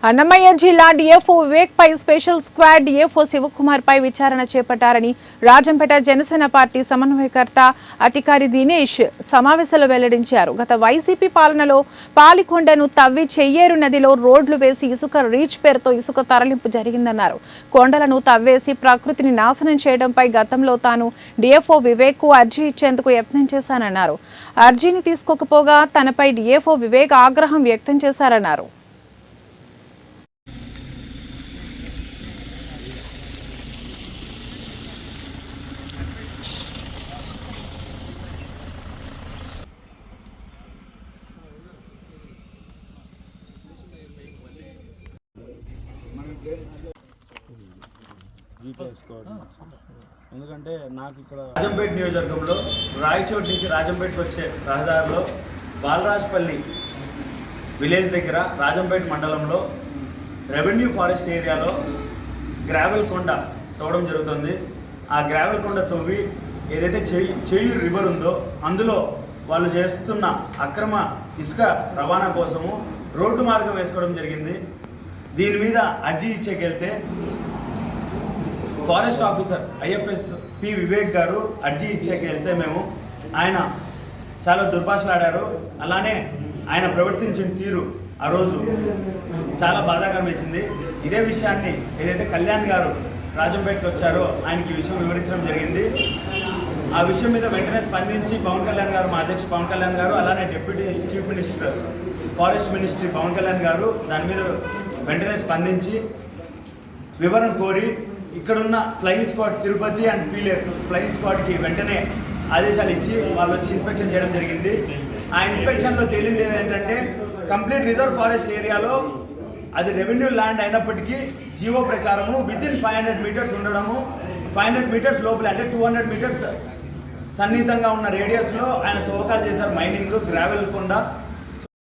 అన్నమయ్య జిల్లా డిఎఫ్ఓ వివేక్ పై special squad DFO Shivakumar పై విచారణ చేపట్టారని Rajampet Janasena party సమన్వయకర్త అధికారి దినేష్ సమావేశంలో వెల్లడించారు. గత వైసీపీ పాలనలో పాలికొండను తవ్వి చెయ్యేరు నదిలో రోడ్లు వేసి ఇసుక రీచ్ పేరుతో ఇసుక తరలింపు జరిగిందన్నారు. కొండలను తవ్వేసి ప్రకృతిని నాశనం చేయడంపై గతంలో తాను డిఎఫ్ఓ వివేక్ కు అర్జీ ఇచ్చేందుకు యత్నం చేశానన్నారు. అర్జీని తీసుకోకపోగా తనపై డిఎఫ్ఓ వివేక్ ఆగ్రహం వ్యక్తం చేశారన్నారు. ఎందుకంటే నాకు ఇక్కడ రాజంపేట నియోజకవర్గంలో రాయచోటి నుంచి రాజంపేటకు వచ్చే రహదారిలో బాలరాజపల్లి విలేజ్ దగ్గర రాజంపేట మండలంలో రెవెన్యూ ఫారెస్ట్ ఏరియాలో గ్రావెల్ కొండ తవ్వడం జరుగుతుంది. ఆ గ్రావెల్ కొండ తవ్వి ఏదైతే చేయూరు రివర్ ఉందో అందులో వాళ్ళు చేస్తున్న అక్రమ ఇసుక రవాణా కోసము రోడ్డు మార్గం వేసుకోవడం జరిగింది. దీని మీద అర్జీ ఇచ్చేకెళ్తే forest officer IFS P Vivek garu అర్జీ ఇచ్చేకెళ్తే ఆయన చాలా దుర్భాషలాడారు. అలానే ఆయన ప్రవర్తించిన తీరు ఆ రోజు చాలా బాధాకరం వేసింది. ఇదే విషయాన్ని ఏదైతే కళ్యాణ్ గారు రాజంపేటకి వచ్చారో ఆయనకి ఈ విషయం వివరించడం జరిగింది. ఆ విషయం మీద వెంటనే స్పందించి పవన్ కళ్యాణ్ గారు, మా అధ్యక్షుడు పవన్ కళ్యాణ్ గారు, అలానే deputy chief minister forest ministry Pawan Kalyan garu దాని మీద వెంటనే స్పందించి వివరణ కోరి ఇక్కడున్న flying squad Tirupati and Pileru flying స్క్వాడ్కి వెంటనే ఆదేశాలు ఇచ్చి వాళ్ళు వచ్చి ఇన్స్పెక్షన్ చేయడం జరిగింది. ఆ ఇన్స్పెక్షన్లో తేలింది ఏంటంటే కంప్లీట్ రిజర్వ్ ఫారెస్ట్ ఏరియాలో అది రెవెన్యూ ల్యాండ్ అయినప్పటికీ జీవో ప్రకారము వితిన్ 500 మీటర్స్ ఉండడము, 500 మీటర్స్ లోపల అంటే 200 మీటర్స్ సన్నిహితంగా ఉన్న రేడియస్లో ఆయన తవ్వకాలు చేశారు. మైనింగ్ గ్రావెల్ కొండ